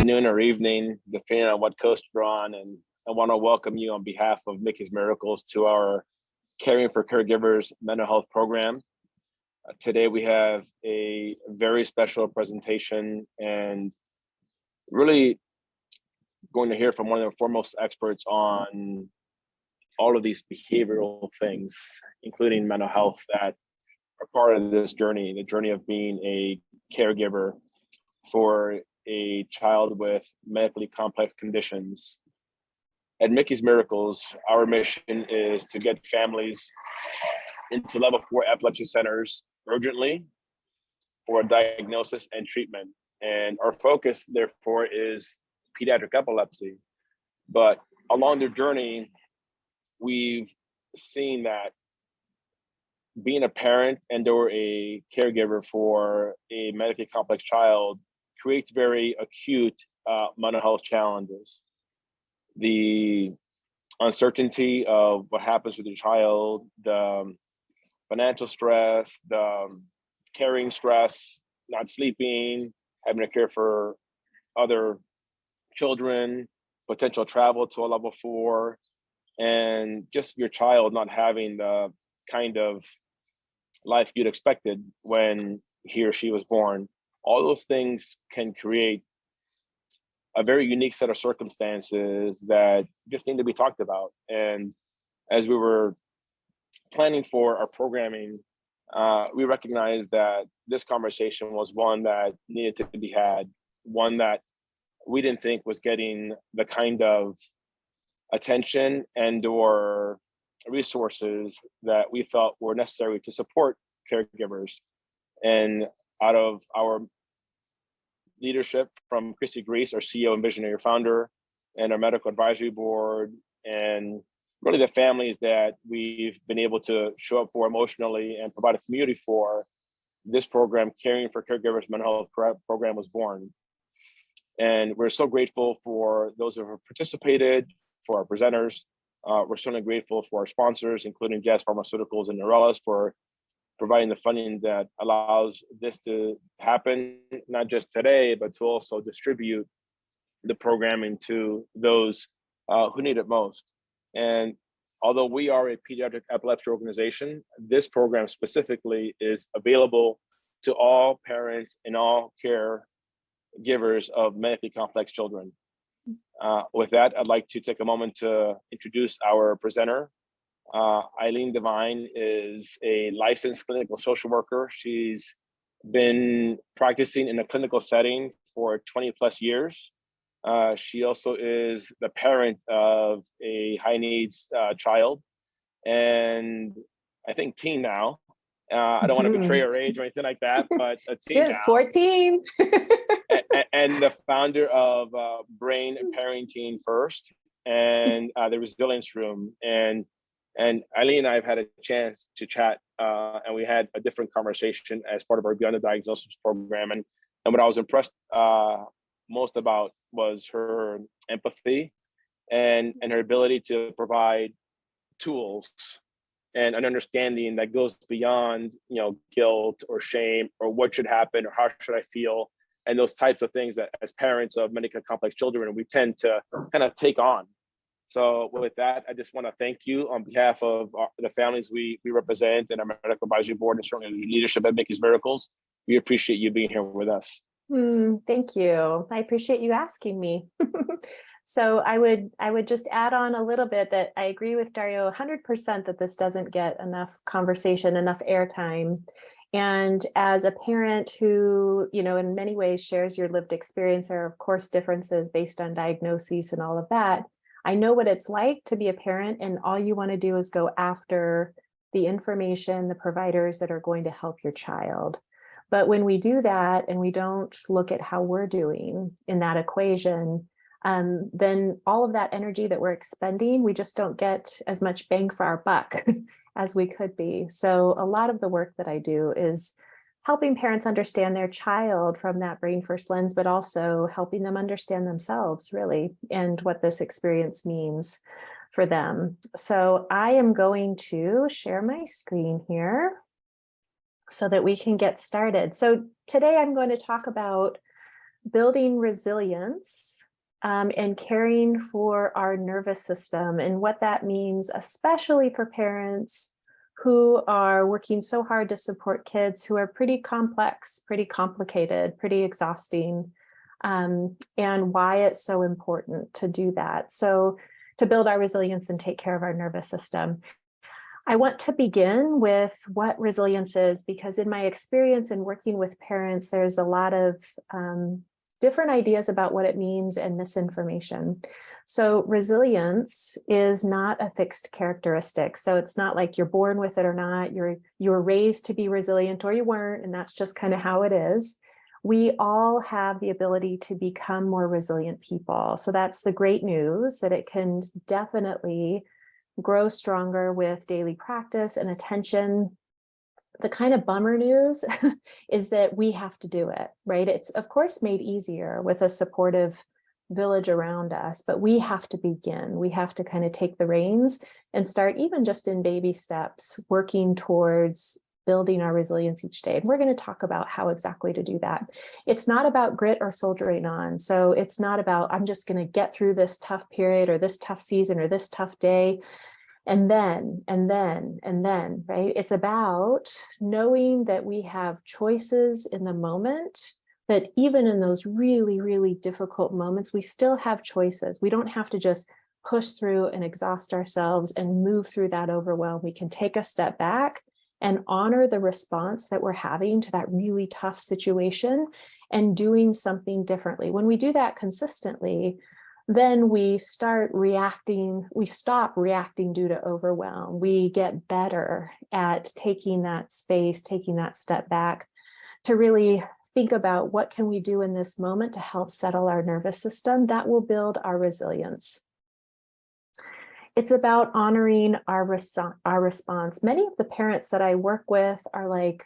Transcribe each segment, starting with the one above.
afternoon or evening, depending on what coast you're on. And I want to welcome you on behalf of Mickey's Miracles to our Caring for Caregivers mental health program. Today we have a very special presentation and really going to hear from one of the foremost experts on all of these behavioral things, including mental health, that are part of this journey, the journey of being a caregiver for a child with medically complex conditions. At Mickey's Miracles, our mission is to get families into level 4 epilepsy centers urgently for diagnosis and treatment. And our focus, therefore, is pediatric epilepsy. But along their journey, we've seen that being a parent and or a caregiver for a medically complex child creates very acute mental health challenges. The uncertainty of what happens with your child, the financial stress, the carrying stress, not sleeping, having to care for other children, potential travel to a level 4, and just your child not having the kind of life you'd expected when he or she was born. All those things can create a very unique set of circumstances that just need to be talked about. And as we were planning for our programming, we recognized that this conversation was one that needed to be had, one that we didn't think was getting the kind of attention and or resources that we felt were necessary to support caregivers. And out of our leadership from Christy Grease, our CEO and visionary founder, and our medical advisory board, and really the families that we've been able to show up for emotionally and provide a community for, this program, Caring for Caregivers mental health program, was born. And we're so grateful for those who have participated, for our presenters. We're certainly grateful for our sponsors, including Jazz Pharmaceuticals and Neurelis, for providing the funding that allows this to happen, not just today, but to also distribute the programming to those who need it most. And although we are a pediatric epilepsy organization, this program specifically is available to all parents and all caregivers of medically complex children. With that, I'd like to take a moment to introduce our presenter. Eileen Devine is a licensed clinical social worker. She's been practicing in a clinical setting for 20 plus years. She also is the parent of a high needs child, and I think teen now. I don't want to betray her age or anything like that, but a teen now. 14. And the founder of Brain Parenting First and the Resilience Room. And Eileen and I have had a chance to chat, and we had a different conversation as part of our Beyond the Diagnosis program. And what I was impressed most about was her empathy and her ability to provide tools and an understanding that goes beyond, guilt or shame or what should happen or how should I feel, and those types of things that as parents of medically complex children, we tend to kind of take on. So with that, I just want to thank you on behalf of the families we represent and our medical advisory board and certainly the leadership at Mickey's Miracles. We appreciate you being here with us. Thank you. I appreciate you asking me. So I would just add on a little bit that I agree with Dario 100% that this doesn't get enough conversation, enough airtime. And as a parent who, in many ways shares your lived experience, there are of course differences based on diagnoses and all of that. I know what it's like to be a parent and all you want to do is go after the information, the providers that are going to help your child. But when we do that and we don't look at how we're doing in that equation, then all of that energy that we're expending, we just don't get as much bang for our buck as we could be. So a lot of the work that I do is helping parents understand their child from that brain first lens, but also helping them understand themselves really and what this experience means for them. So I am going to share my screen here so that we can get started. So today I'm going to talk about building resilience and caring for our nervous system, and what that means, especially for parents who are working so hard to support kids who are pretty complex, pretty complicated, pretty exhausting, and why it's so important to do that. So to build our resilience and take care of our nervous system. I want to begin with what resilience is, because in my experience in working with parents, there's a lot of different ideas about what it means and misinformation. So resilience is not a fixed characteristic. So it's not like you're born with it or not. You were raised to be resilient or you weren't, and that's just kind of how it is. We all have the ability to become more resilient people. So that's the great news, that it can definitely grow stronger with daily practice and attention. The kind of bummer news is that we have to do it, right? It's of course made easier with a supportive village around us, but we have to begin. We have to kind of take the reins and start, even just in baby steps, working towards building our resilience each day. And we're going to talk about how exactly to do that. It's not about grit or soldiering on. So it's not about, I'm just going to get through this tough period or this tough season or this tough day. And then, right? It's about knowing that we have choices in the moment, that even in those really, really difficult moments, we still have choices. We don't have to just push through and exhaust ourselves and move through that overwhelm. We can take a step back and honor the response that we're having to that really tough situation and doing something differently. When we do that consistently, then we stop reacting due to overwhelm. We get better at taking that space, taking that step back to really think about what can we do in this moment to help settle our nervous system. That will build our resilience. It's about honoring our response. Many of the parents that I work with are like,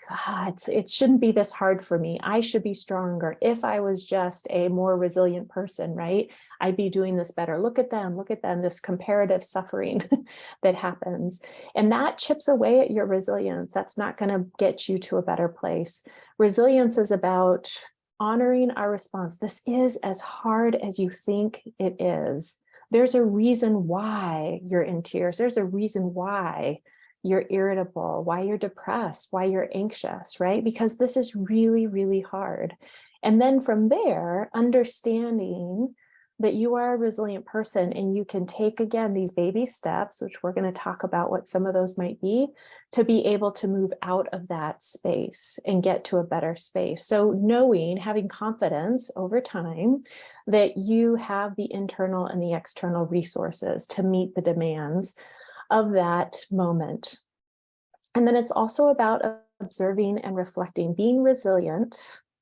it shouldn't be this hard for me. I should be stronger. If I was just a more resilient person, right? I'd be doing this better. Look at them, this comparative suffering that happens. And that chips away at your resilience. That's not going to get you to a better place. Resilience is about honoring our response. This is as hard as you think it is. There's a reason why you're in tears. There's a reason why you're irritable, why you're depressed, why you're anxious, right? Because this is really, really hard. And then from there, understanding that you are a resilient person and you can take, again, these baby steps, which we're going to talk about what some of those might be, to be able to move out of that space and get to a better space. So knowing, having confidence over time that you have the internal and the external resources to meet the demands of that moment. And then it's also about observing and reflecting. Being resilient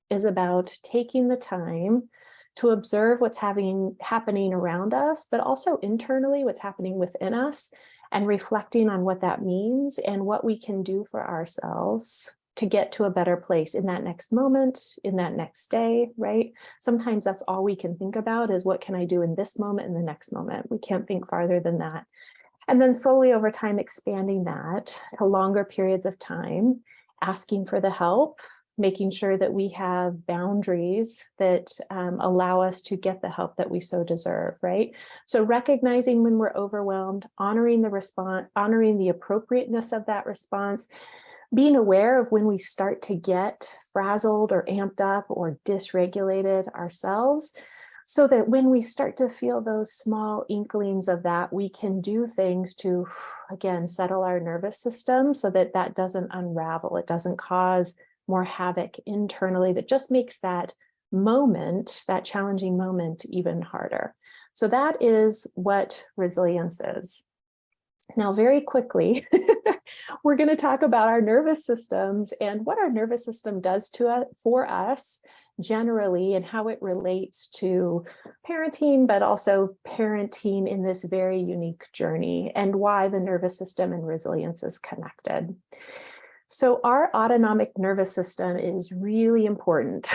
is about taking the time to observe what's happening around us, but also internally what's happening within us, and reflecting on what that means and what we can do for ourselves to get to a better place in that next moment, in that next day, right? Sometimes that's all we can think about is what can I do in this moment and the next moment. We can't think farther than that. And then slowly over time, expanding that to longer periods of time, asking for the help, making sure that we have boundaries that allow us to get the help that we so deserve, right? So recognizing when we're overwhelmed, honoring the response, honoring the appropriateness of that response, being aware of when we start to get frazzled or amped up or dysregulated ourselves, so that when we start to feel those small inklings of that, we can do things to, again, settle our nervous system so that that doesn't unravel. It doesn't cause more havoc internally that just makes that moment, that challenging moment, even harder. So that is what resilience is. Now, very quickly, we're going to talk about our nervous systems and what our nervous system does for us generally, and how it relates to parenting, but also parenting in this very unique journey, and why the nervous system and resilience is connected. So our autonomic nervous system is really important.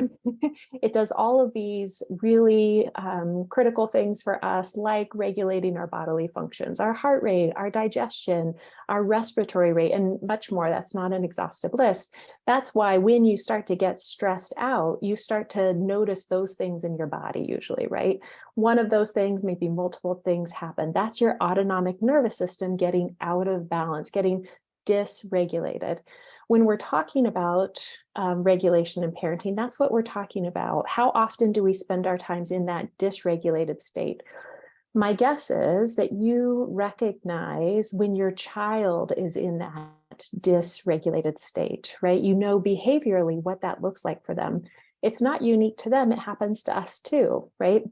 It does all of these really critical things for us, like regulating our bodily functions, our heart rate, our digestion, our respiratory rate, and much more. That's not an exhaustive list. That's why when you start to get stressed out, you start to notice those things in your body usually, right? One of those things, maybe multiple things happen. That's your autonomic nervous system getting out of balance, getting dysregulated. When we're talking about regulation and parenting, that's what we're talking about. How often do we spend our times in that dysregulated state? My guess is that you recognize when your child is in that dysregulated state, right? You know behaviorally what that looks like for them. It's not unique to them, it happens to us too, right?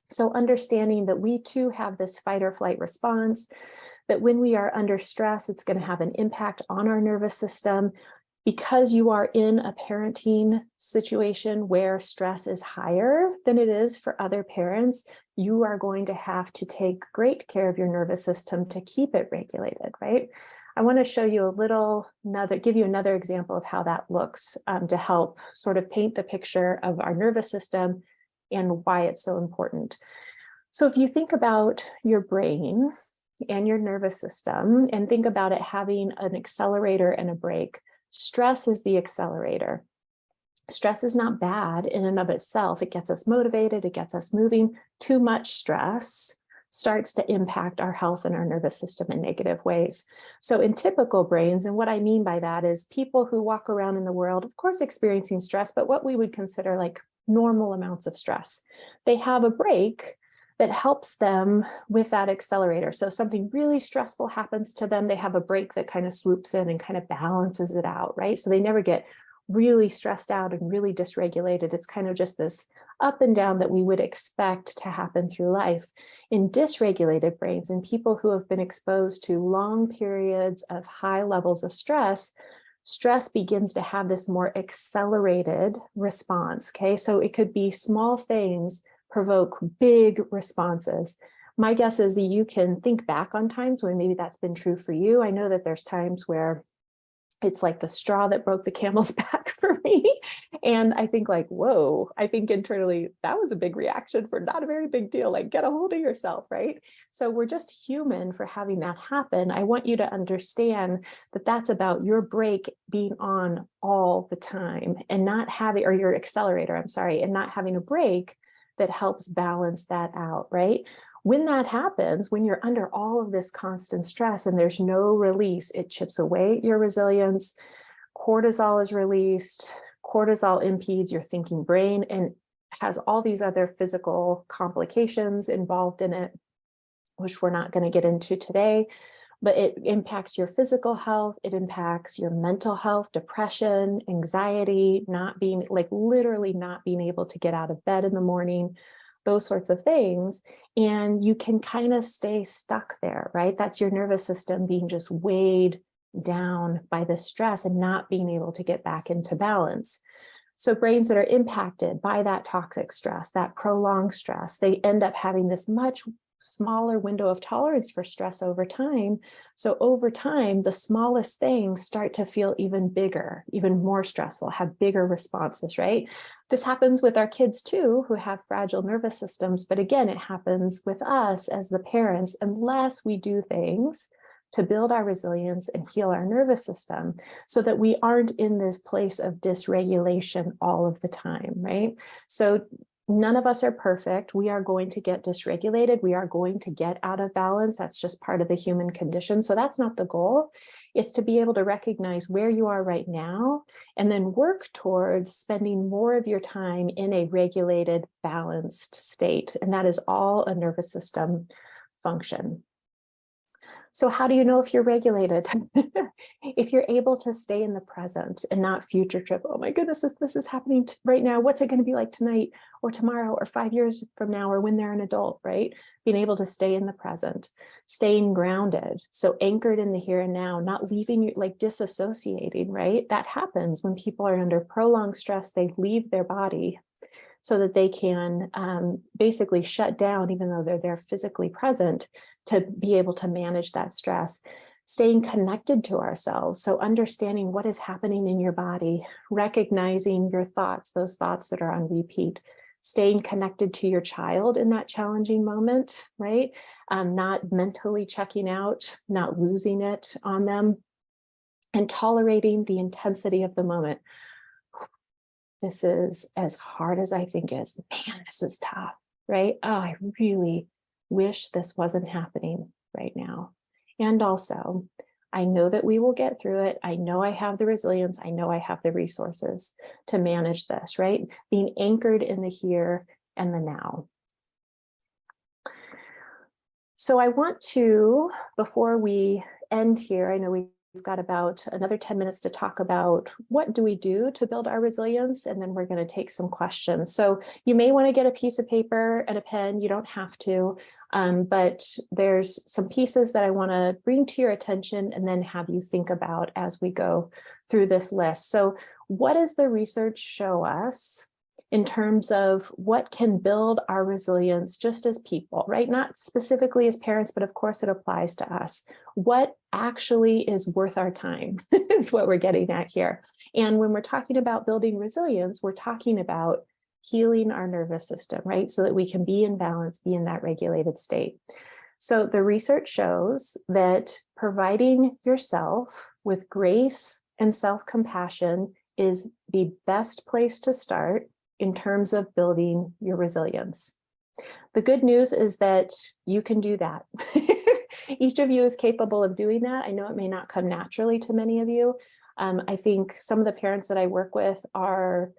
So understanding that we too have this fight or flight response, that when we are under stress, it's going to have an impact on our nervous system. Because you are in a parenting situation where stress is higher than it is for other parents, you are going to have to take great care of your nervous system to keep it regulated, right? I want to show you give you another example of how that looks to help sort of paint the picture of our nervous system and why it's so important. So if you think about your brain and your nervous system and think about it having an accelerator and a brake, stress is the accelerator. Stress is not bad in and of itself. It gets us motivated, it gets us moving. Too much stress starts to impact our health and our nervous system in negative ways. So in typical brains, and what I mean by that is people who walk around in the world, of course, experiencing stress, but what we would consider like normal amounts of stress. They have a brake that helps them with that accelerator. So if something really stressful happens to them, they have a brake that kind of swoops in and kind of balances it out, right? So they never get really stressed out and really dysregulated. It's kind of just this up and down that we would expect to happen through life. In dysregulated brains and people who have been exposed to long periods of high levels of stress, stress begins to have this more accelerated response, okay? So it could be small things provoke big responses. My guess is that you can think back on times when maybe that's been true for you. I know that there's times where it's like the straw that broke the camel's back for me. And I think like, whoa, I think internally that was a big reaction for not a very big deal, like get a hold of yourself, right? So we're just human for having that happen. I want you to understand that that's about your brake being on all the time and not having, or your accelerator, I'm sorry, and not having a brake that helps balance that out, right? When that happens, when you're under all of this constant stress and there's no release, it chips away at your resilience. Cortisol is released. Cortisol impedes your thinking brain and has all these other physical complications involved in it, which we're not going to get into today. But it impacts your physical health, it impacts your mental health, depression, anxiety, not being like literally not being able to get out of bed in the morning, those sorts of things. And you can kind of stay stuck there, right? That's your nervous system being just weighed down by the stress and not being able to get back into balance. So brains that are impacted by that toxic stress, that prolonged stress, they end up having this much smaller window of tolerance for stress over time. So over time, the smallest things start to feel even bigger, even more stressful, have bigger responses, right? This happens with our kids too, who have fragile nervous systems. But again, it happens with us as the parents, unless we do things to build our resilience and heal our nervous system so that we aren't in this place of dysregulation all of the time, right? So none of us are perfect. We are going to get dysregulated. We are going to get out of balance. That's just part of the human condition. So that's not the goal. It's to be able to recognize where you are right now and then work towards spending more of your time in a regulated, balanced state. And that is all a nervous system function. So how do you know if you're regulated? If you're able to stay in the present and not future trip, oh my goodness, this is happening right now. What's it going to be like tonight or tomorrow or 5 years from now or when they're an adult, right? Being able to stay in the present, staying grounded. So anchored in the here and now, not leaving you, like disassociating, right? That happens when people are under prolonged stress, they leave their body so that they can basically shut down, even though they're physically present, to be able to manage that stress. Staying connected to ourselves. So understanding what is happening in your body, recognizing your thoughts, those thoughts that are on repeat, staying connected to your child in that challenging moment, right? Not mentally checking out, not losing it on them, and tolerating the intensity of the moment. This is as hard as I think is. Man, this is tough, right? Oh, I really wish this wasn't happening right now. And also, I know that we will get through it. I know I have the resilience. I know I have the resources to manage this, right? Being anchored in the here and the now. So I want to, before we end here, I know we've got about another 10 minutes to talk about what do we do to build our resilience, and then we're going to take some questions. So you may want to get a piece of paper and a pen. You don't have to, but there's some pieces that I want to bring to your attention and then have you think about as we go through this list. So what does the research show us in terms of what can build our resilience just as people, right? Not specifically as parents, but of course it applies to us. What actually is worth our time is what we're getting at here. And when we're talking about building resilience, we're talking about healing our nervous system, right? So that we can be in balance, be in that regulated state. So the research shows that providing yourself with grace and self-compassion is the best place to start in terms of building your resilience. The good news is that you can do that. Each of you is capable of doing that. I know it may not come naturally to many of you. I think some of the parents that I work with are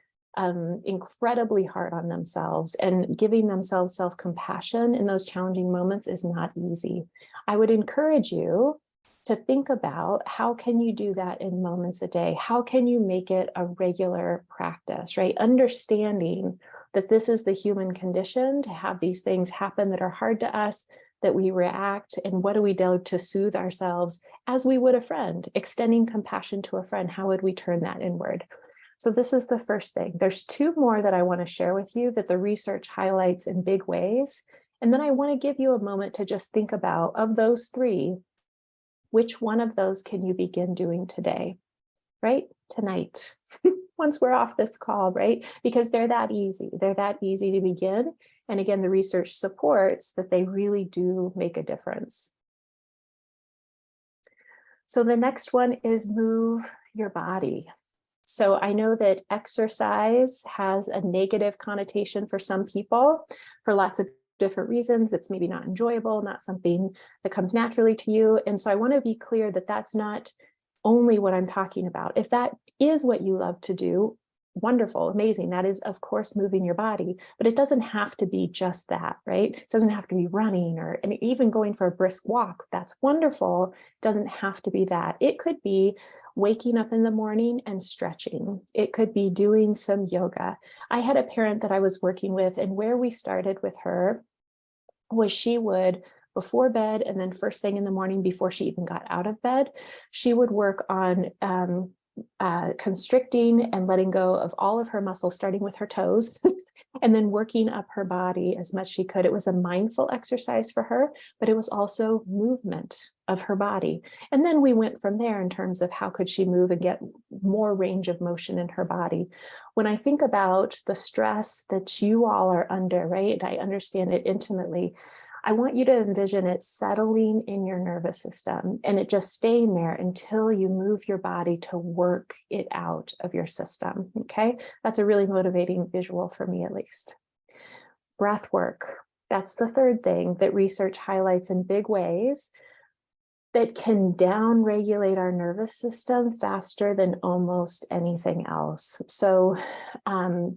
incredibly hard on themselves, and giving themselves self-compassion in those challenging moments is not easy. I would encourage you to think about how can you do that in moments a day? How can you make it a regular practice, right? Understanding that this is the human condition, to have these things happen that are hard to us, that we react, and what do we do to soothe ourselves as we would a friend, extending compassion to a friend. How would we turn that inward? So this is the first thing. There's two more that I want to share with you that the research highlights in big ways. And then I want to give you a moment to just think about, of those three, which one of those can you begin doing today, right? Tonight, once we're off this call, right? Because they're that easy. They're that easy to begin. And again, the research supports that they really do make a difference. So the next one is move your body. So I know that exercise has a negative connotation for some people, for lots of different reasons. It's maybe not enjoyable, not something that comes naturally to you. And so I want to be clear that that's not only what I'm talking about. If that is what you love to do, wonderful, amazing. That is, of course, moving your body, but it doesn't have to be just that, right? It doesn't have to be running and even going for a brisk walk. That's wonderful. It doesn't have to be that. It could be waking up in the morning and stretching. It could be doing some yoga. I had a parent that I was working with, and where we started with her was she would, before bed and then first thing in the morning before she even got out of bed, she would work on constricting and letting go of all of her muscles, starting with her toes, and then working up her body as much as she could. It was a mindful exercise for her, but it was also movement of her body. And then we went from there in terms of how could she move and get more range of motion in her body. When I think about the stress that you all are under, right? I understand it intimately. I want you to envision it settling in your nervous system and it just staying there until you move your body to work it out of your system, okay? That's a really motivating visual for me, at least. Breath work. That's the third thing that research highlights in big ways that can down-regulate our nervous system faster than almost anything else. So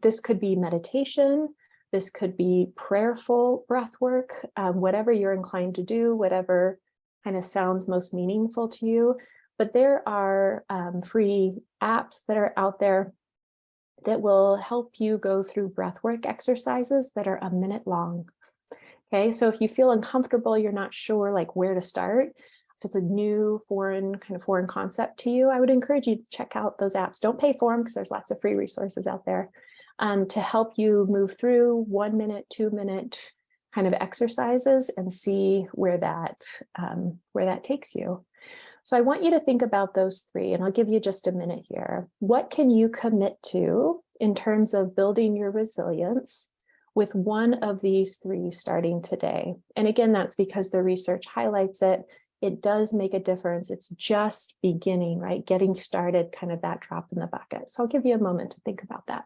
this could be meditation. This could be prayerful breath work, whatever you're inclined to do, whatever kind of sounds most meaningful to you. But there are free apps that are out there that will help you go through breathwork exercises that are a minute long. Okay, so if you feel uncomfortable, you're not sure like where to start, if it's a new foreign concept to you, I would encourage you to check out those apps. Don't pay for them because there's lots of free resources out there to help you move through 1 minute, 2 minute kind of exercises and see where that takes you. So I want you to think about those three, and I'll give you just a minute here. What can you commit to in terms of building your resilience with one of these three starting today? And again, that's because the research highlights it. It does make a difference. It's just beginning, right? Getting started, kind of that drop in the bucket. So I'll give you a moment to think about that.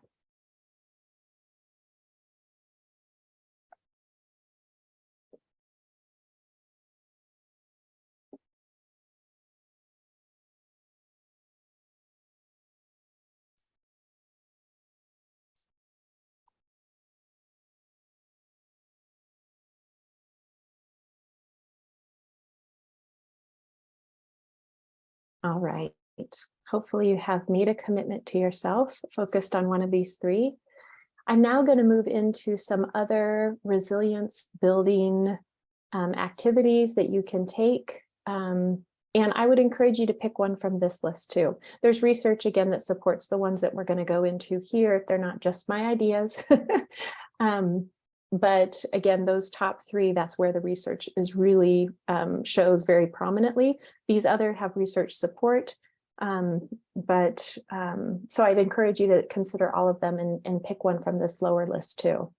All right. Hopefully you have made a commitment to yourself, focused on one of these three. I'm now going to move into some other resilience building activities that you can take. And I would encourage you to pick one from this list too. There's research, again, that supports the ones that we're going to go into here. They're not just my ideas. But again, those top three, that's where the research is really shows very prominently. These other have research support. So I'd encourage you to consider all of them and pick one from this lower list too.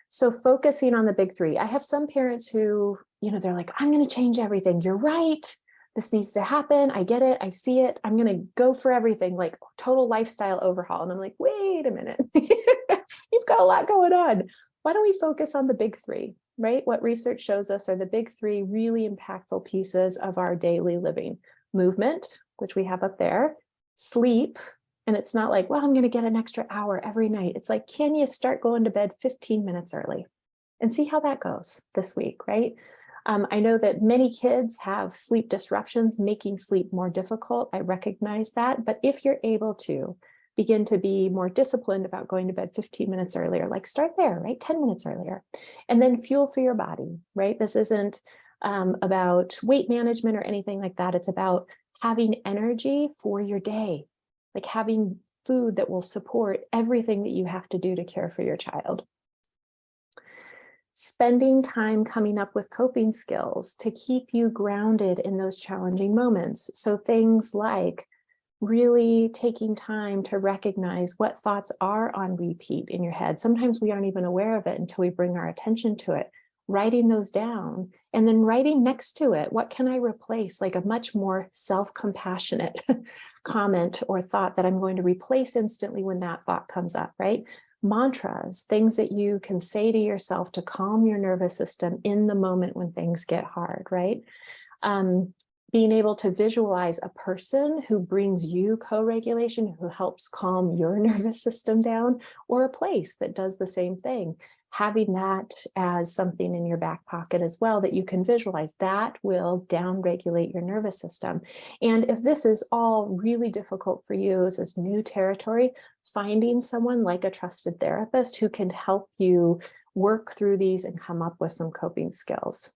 So focusing on the big three, I have some parents who, they're like, I'm going to change everything. You're right. This needs to happen. I get it. I see it. I'm going to go for everything, like total lifestyle overhaul. And I'm like, wait a minute. You've got a lot going on. Why don't we focus on the big three, right? What research shows us are the big three really impactful pieces of our daily living. Movement, which we have up there, sleep, and it's not like, well, I'm going to get an extra hour every night. It's like, can you start going to bed 15 minutes early and see how that goes this week, right? I know that many kids have sleep disruptions, making sleep more difficult. I recognize that, but if you're able to begin to be more disciplined about going to bed 15 minutes earlier, like start there, right? 10 minutes earlier, and then fuel for your body, right? This isn't about weight management or anything like that. It's about having energy for your day, like having food that will support everything that you have to do to care for your child. Spending time coming up with coping skills to keep you grounded in those challenging moments. So things like really taking time to recognize what thoughts are on repeat in your head. Sometimes we aren't even aware of it until we bring our attention to it. Writing those down and then writing next to it, what can I replace? Like a much more self-compassionate comment or thought that I'm going to replace instantly when that thought comes up, right? Mantras, things that you can say to yourself to calm your nervous system in the moment when things get hard, right? Being able to visualize a person who brings you co-regulation, who helps calm your nervous system down, or a place that does the same thing. Having that as something in your back pocket as well that you can visualize, that will down-regulate your nervous system. And if this is all really difficult for you, this is new territory, finding someone like a trusted therapist who can help you work through these and come up with some coping skills.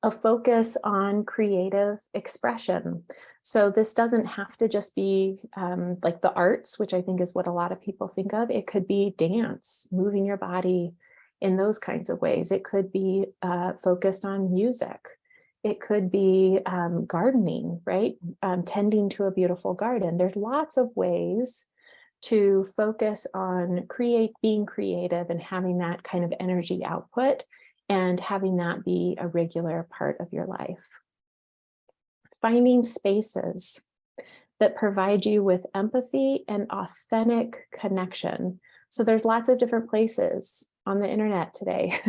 A focus on creative expression. So this doesn't have to just be like the arts, which I think is what a lot of people think of. It could be dance, moving your body in those kinds of ways. It could be focused on music. It could be gardening, right? Tending to a beautiful garden. There's lots of ways to focus on being creative and having that kind of energy output and having that be a regular part of your life. Finding spaces that provide you with empathy and authentic connection. So there's lots of different places on the internet today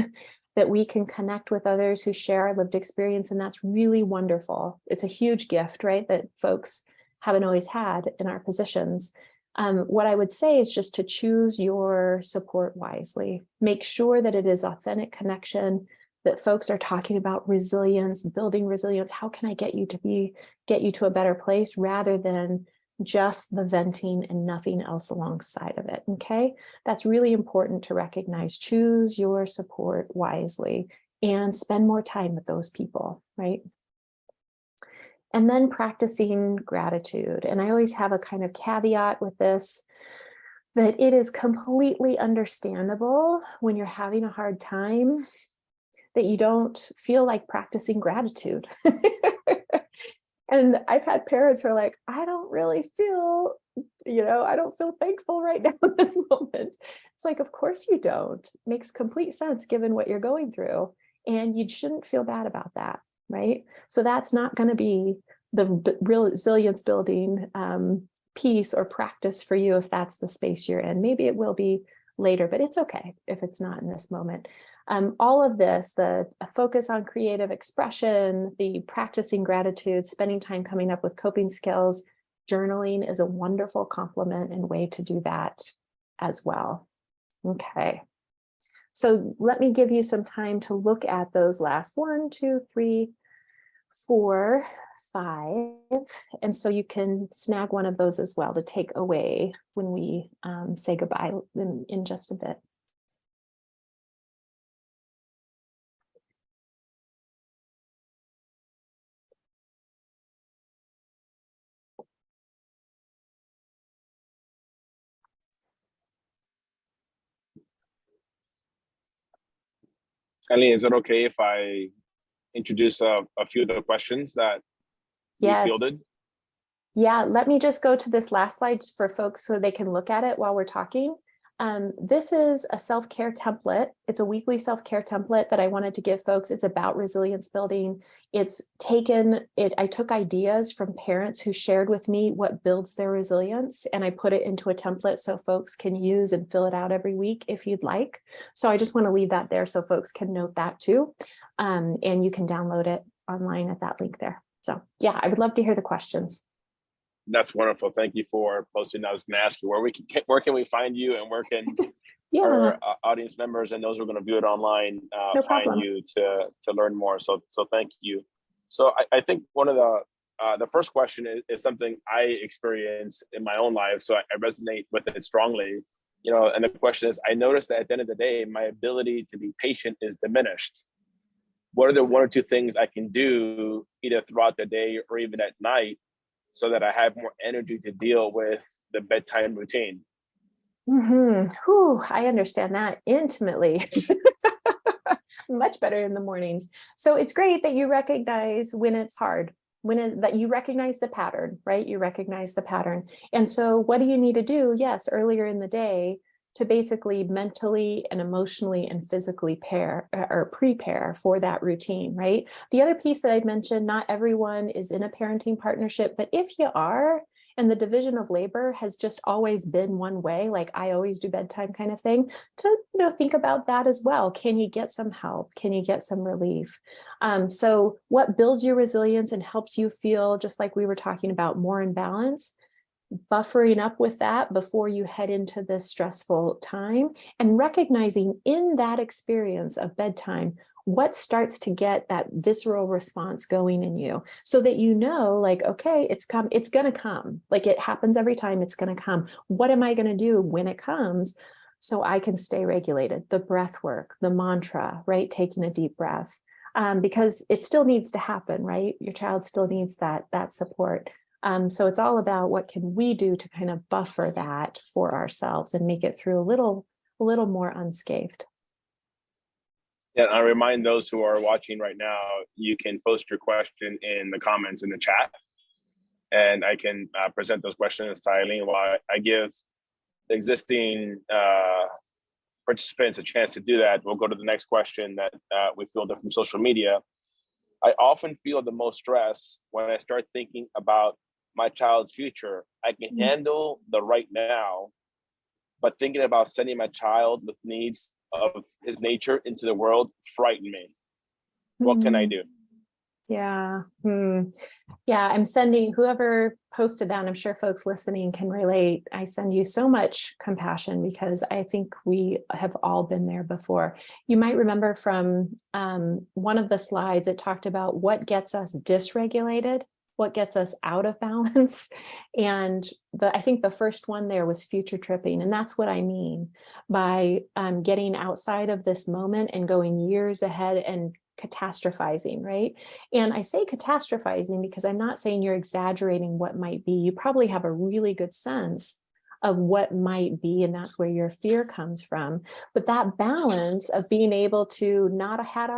that we can connect with others who share our lived experience, and that's really wonderful. It's a huge gift, right, that folks haven't always had in our positions. What I would say is just to choose your support wisely. Make sure that it is authentic connection, that folks are talking about resilience, building resilience. How can I get you to a better place, rather than just the venting and nothing else alongside of it, okay? That's really important to recognize. Choose your support wisely and spend more time with those people, right? And then practicing gratitude. And I always have a kind of caveat with this, that it is completely understandable when you're having a hard time that you don't feel like practicing gratitude. And I've had parents who are like, I don't really feel, I don't feel thankful right now in this moment. It's like, of course you don't. Makes complete sense given what you're going through. And you shouldn't feel bad about that, right? So that's not going to be the real resilience building piece or practice for you if that's the space you're in. Maybe it will be later, but it's okay if it's not in this moment. All of this, the focus on creative expression, the practicing gratitude, spending time coming up with coping skills, journaling is a wonderful complement and way to do that as well. Okay. So let me give you some time to look at those last 1, 2, 3, 4, 5. And so you can snag one of those as well to take away when we say goodbye in just a bit. Eileen, is it okay if I introduce a few of the questions that we Yes. fielded? Yeah, let me just go to this last slide for folks so they can look at it while we're talking. This is a self-care template. It's a weekly self-care template that I wanted to give folks. It's about resilience building. I took ideas from parents who shared with me what builds their resilience, and I put it into a template so folks can use and fill it out every week if you'd like. So I just want to leave that there so folks can note that too. And you can download it online at that link there. So yeah, I would love to hear the questions. That's wonderful. Thank you for posting. I was going to ask you where can we find you, and where can Yeah, our audience members and those who are going to view it online no find problem. you to learn more. So thank you. So I think one of the first question is something I experienced in my own life, so I resonate with it strongly. And the question is, I noticed that at the end of the day, my ability to be patient is diminished. What are the 1 or 2 things I can do either throughout the day or even at night so that I have more energy to deal with the bedtime routine? Whew, I understand that intimately. Much better in the mornings. So it's great that you recognize when it's hard, that you recognize the pattern, right? You recognize the pattern. And so what do you need to do? Yes, earlier in the day to basically mentally and emotionally and physically prepare for that routine, right? The other piece that I'd mentioned, not everyone is in a parenting partnership, but if you are, and the division of labor has just always been one way, like I always do bedtime kind of thing, to think about that as well. Can you get some help? Can you get some relief? So what builds your resilience and helps you feel, just like we were talking about, more in balance? Buffering up with that before you head into this stressful time, and recognizing in that experience of bedtime what starts to get that visceral response going in you, so that like, okay, it's gonna come. Like, it happens every time, it's gonna come. What am I gonna do when it comes so I can stay regulated? The breath work, the mantra, right? Taking a deep breath, because it still needs to happen, right? Your child still needs that support. So it's all about what can we do to kind of buffer that for ourselves and make it through a little more unscathed. Yeah, I remind those who are watching right now, you can post your question in the comments in the chat, and I can present those questions to Eileen while I give the existing participants a chance to do that. We'll go to the next question that we fielded from social media. I often feel the most stress when I start thinking about my child's future. I can handle the right now, but thinking about sending my child with needs of his nature into the world frighten me. What can I do? Yeah. Yeah, I'm sending, whoever posted that, I'm sure folks listening can relate. I send you so much compassion, because I think we have all been there before. You might remember from one of the slides, it talked about what gets us dysregulated, what gets us out of balance. And I think the first one there was future tripping. And that's what I mean by getting outside of this moment and going years ahead and catastrophizing, right? And I say catastrophizing because I'm not saying you're exaggerating what might be. You probably have a really good sense of what might be, and that's where your fear comes from. But that balance of being able to not have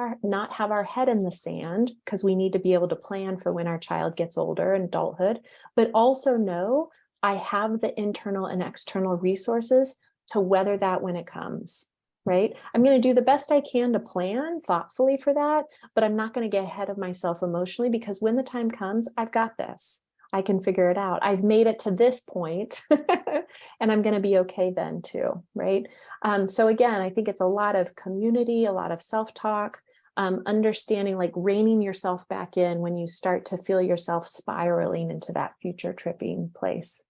our head in the sand, because we need to be able to plan for when our child gets older in adulthood, but also know I have the internal and external resources to weather that when it comes. Right? I'm going to do the best I can to plan thoughtfully for that, but I'm not going to get ahead of myself emotionally, because when the time comes, I've got this. I can figure it out. I've made it to this point and I'm going to be okay then too. Right. So again, I think it's a lot of community, a lot of self-talk, understanding, like reining yourself back in when you start to feel yourself spiraling into that future tripping place.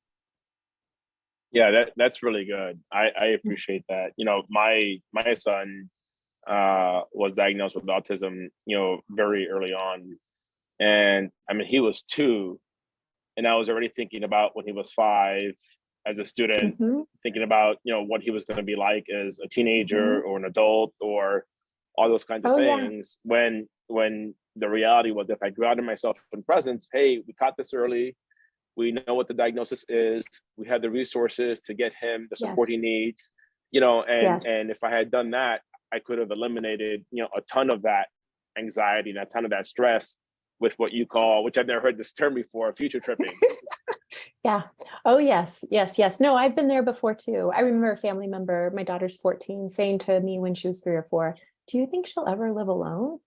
Yeah, that's really good. I appreciate that. My son was diagnosed with autism, very early on. And I mean, he was 2, and I was already thinking about when he was 5 as a student, thinking about, what he was going to be like as a teenager or an adult, or all those kinds of things. Yeah. When the reality was, if I grounded myself in presence, hey, we caught this early. We know what the diagnosis is. We have the resources to get him the support he needs, and if I had done that, I could have eliminated, a ton of that anxiety and a ton of that stress with what you call, which I've never heard this term before, future tripping. Yeah. Oh, yes. No, I've been there before too. I remember a family member, my daughter's 14, saying to me when she was 3 or 4, do you think she'll ever live alone?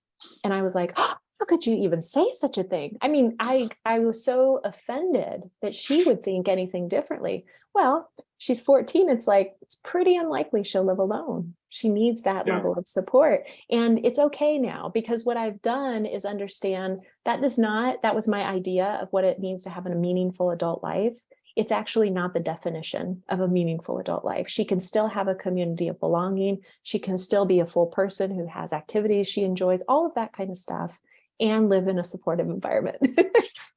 And I was like, oh, how could you even say such a thing? I mean, I was so offended that she would think anything differently. Well, she's 14. It's like, it's pretty unlikely she'll live alone. She needs that level of support. And it's okay now, because what I've done is understand that was my idea of what it means to have a meaningful adult life. It's actually not the definition of a meaningful adult life. She can still have a community of belonging. She can still be a full person who has activities she enjoys, all of that kind of stuff, and live in a supportive environment,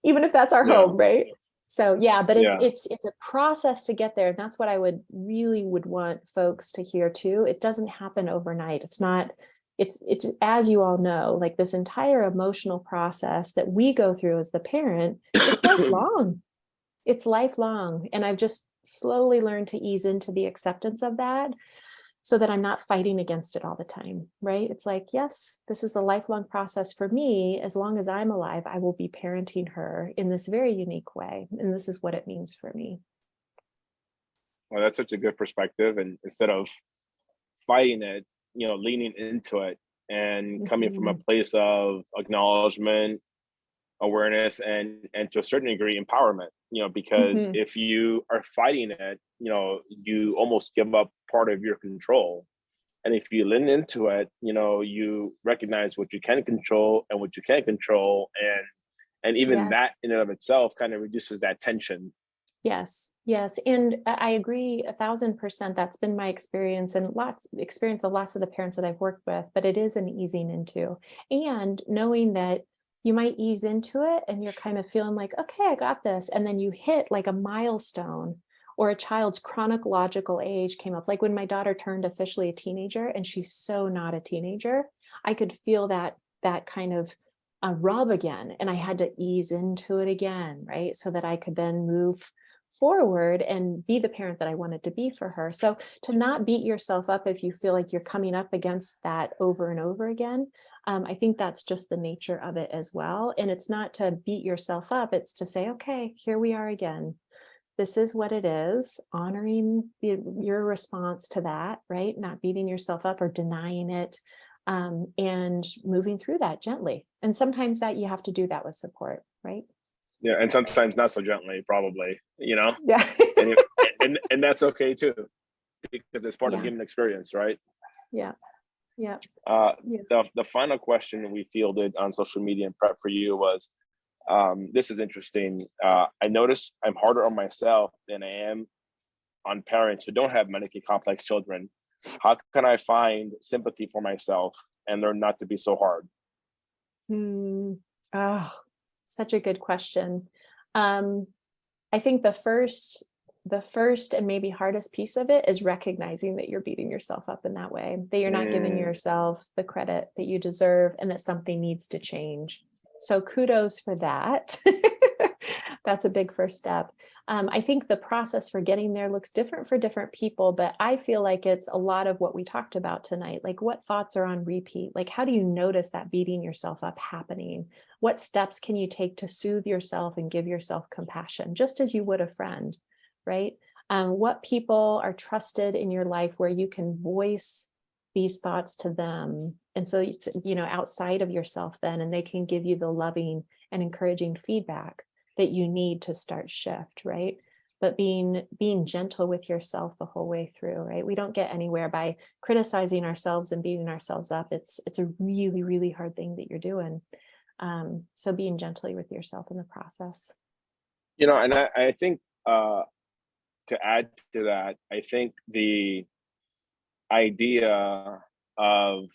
even if that's our home, right? So but it's a process to get there. And that's what I would want folks to hear too. It doesn't happen overnight. It's as you all know, like this entire emotional process that we go through as the parent, it's lifelong. It's lifelong. And I've just slowly learned to ease into the acceptance of that, so that I'm not fighting against it all the time, right? It's like, yes, this is a lifelong process for me. As long as I'm alive, I will be parenting her in this very unique way. And this is what it means for me. Well, that's such a good perspective. And instead of fighting it, leaning into it and coming from a place of acknowledgement, awareness, and to a certain degree, empowerment, because if you are fighting it, you almost give up part of your control. And if you lean into it, you recognize what you can control and what you can't control. And even that in and of itself kind of reduces that tension. Yes. And I agree 1,000%. That's been my experience and lots of the parents that I've worked with, but it is an easing into, and knowing that you might ease into it and you're kind of feeling like, okay, I got this. And then you hit like a milestone, or a child's chronological age came up. Like when my daughter turned officially a teenager, and she's so not a teenager, I could feel that kind of rub again. And I had to ease into it again, right? So that I could then move forward and be the parent that I wanted to be for her. So to not beat yourself up if you feel like you're coming up against that over and over again, I think that's just the nature of it as well. And it's not to beat yourself up. It's to say, okay, here we are again. This is what it is, honoring your response to that, right? Not beating yourself up or denying it, and moving through that gently. And sometimes that you have to do that with support, right? Yeah, and sometimes not so gently, probably, Yeah. and that's okay too, because it's part of the human experience, right? Yeah. The final question we fielded on social media and prep for you was, this is interesting. I noticed I'm harder on myself than I am on parents who don't have medically complex children. How can I find sympathy for myself and learn not to be so hard? Oh, such a good question. I think the first and maybe hardest piece of it is recognizing that you're beating yourself up in that way, that you're not giving yourself the credit that you deserve, and that something needs to change. So kudos for that. That's a big first step. I think the process for getting there looks different for different people, but I feel like it's a lot of what we talked about tonight. Like, what thoughts are on repeat? Like, how do you notice that beating yourself up happening? What steps can you take to soothe yourself and give yourself compassion, just as you would a friend, right? What people are trusted in your life where you can voice these thoughts to them, and so it's, outside of yourself then, and they can give you the loving and encouraging feedback that you need to start shift, right? But being gentle with yourself the whole way through, right? We don't get anywhere by criticizing ourselves and beating ourselves up. It's a really, really hard thing that you're doing. So being gently with yourself in the process. And I think to add to that, I think the idea of,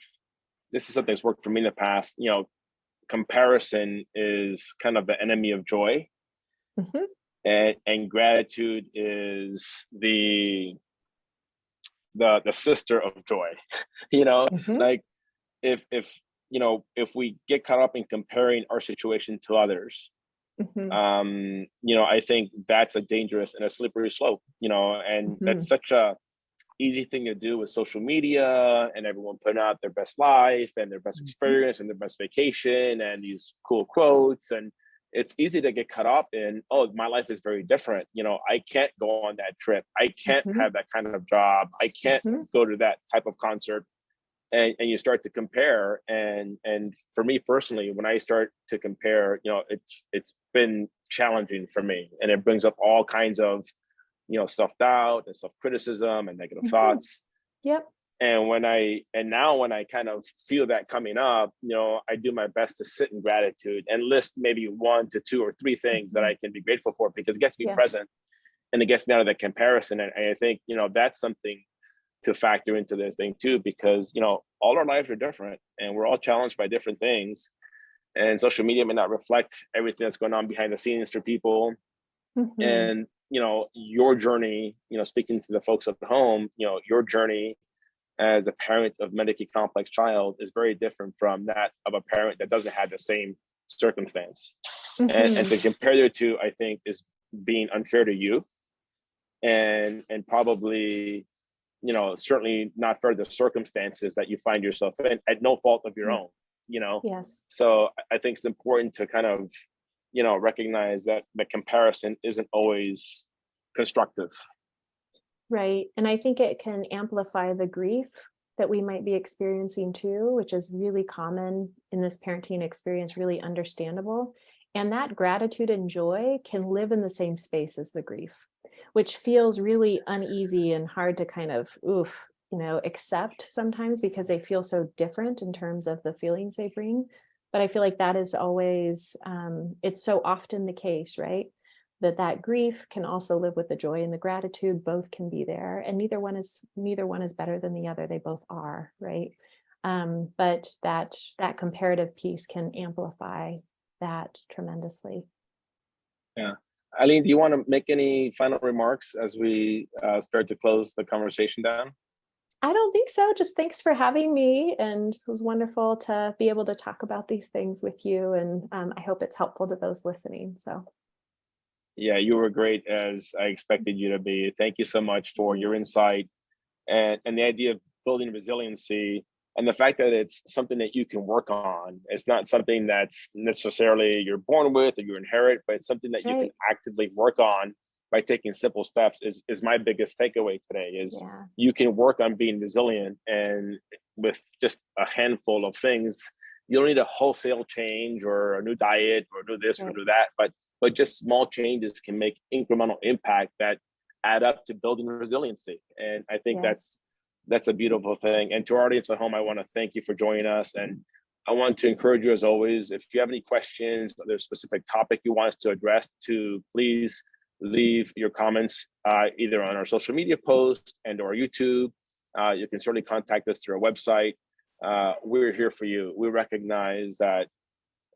this is something that's worked for me in the past, comparison is kind of the enemy of joy. Mhm. And gratitude is the sister of joy. Mhm. Like, if we get caught up in comparing our situation to others, Mhm. I think that's a dangerous and a slippery slope, and that's Mhm. such a easy thing to do with social media and everyone putting out their best life and their best Mhm. experience and their best vacation and these cool quotes. And it's easy to get caught up in, oh, my life is very different. I can't go on that trip. I can't Mhm. have that kind of job. I can't Mhm. go to that type of concert. And you start to compare. And for me personally, when I start to compare, it's been challenging for me. And it brings up all kinds of self-doubt and self-criticism and negative Mhm. thoughts. Yep. And now when I kind of feel that coming up, I do my best to sit in gratitude and list maybe 1 to 2 or 3 things that Mhm. I can be grateful for, because it gets me Yes. present and it gets me out of that comparison. And I think, that's something to factor into this thing too, because, all our lives are different and we're all challenged by different things. And social media may not reflect everything that's going on behind the scenes for people. Mhm. And your journey, speaking to the folks at home, your journey as a parent of medically complex child is very different from that of a parent that doesn't have the same circumstance. And Mhm. to compare the two, I think, is being unfair to you, and probably, certainly not fair to the circumstances that you find yourself in at no fault of your Mhm. own. Yes. So I think it's important to kind of recognize that the comparison isn't always constructive. Right. And I think it can amplify the grief that we might be experiencing too, which is really common in this parenting experience, really understandable. And that gratitude and joy can live in the same space as the grief, which feels really uneasy and hard to kind of, accept sometimes because they feel so different in terms of the feelings they bring. But I feel like that is always, it's so often the case, right? That grief can also live with the joy and the gratitude. Both can be there, and neither one is better than the other. They both are, right? But that comparative piece can amplify that tremendously. Yeah. Eileen, do you want to make any final remarks as we start to close the conversation down? I don't think so. Just thanks for having me, and it was wonderful to be able to talk about these things with you. And I hope it's helpful to those listening. So Yeah, you were great, as I expected you to be. Thank you so much for your thanks. insight and the idea of building resiliency, and the fact that it's something that you can work on. It's not something that's necessarily you're born with or you inherit, but it's something that you can Right. actively work on by taking simple steps. Is my biggest takeaway today, is Yeah. you can work on being resilient, and with just a handful of things. You don't need a wholesale change or a new diet or do this or Right. do that, but just small changes can make incremental impact that add up to building resiliency. And I think Yes. that's a beautiful thing. And to our audience at home, I want to thank you for joining us. And I want to encourage you, as always, if you have any questions, or there's a specific topic you want us to address, to please leave your comments either on our social media post and or YouTube. You can certainly contact us through our website. We're here for you. We recognize that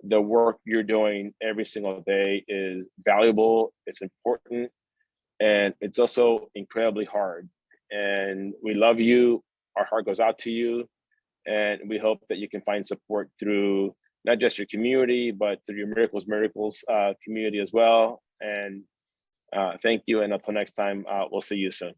the work you're doing every single day is valuable, it's important, and it's also incredibly hard. And we love you. Our heart goes out to you. And we hope that you can find support through not just your community, but through your Miracles community as well. And Thank you, and until next time, we'll see you soon.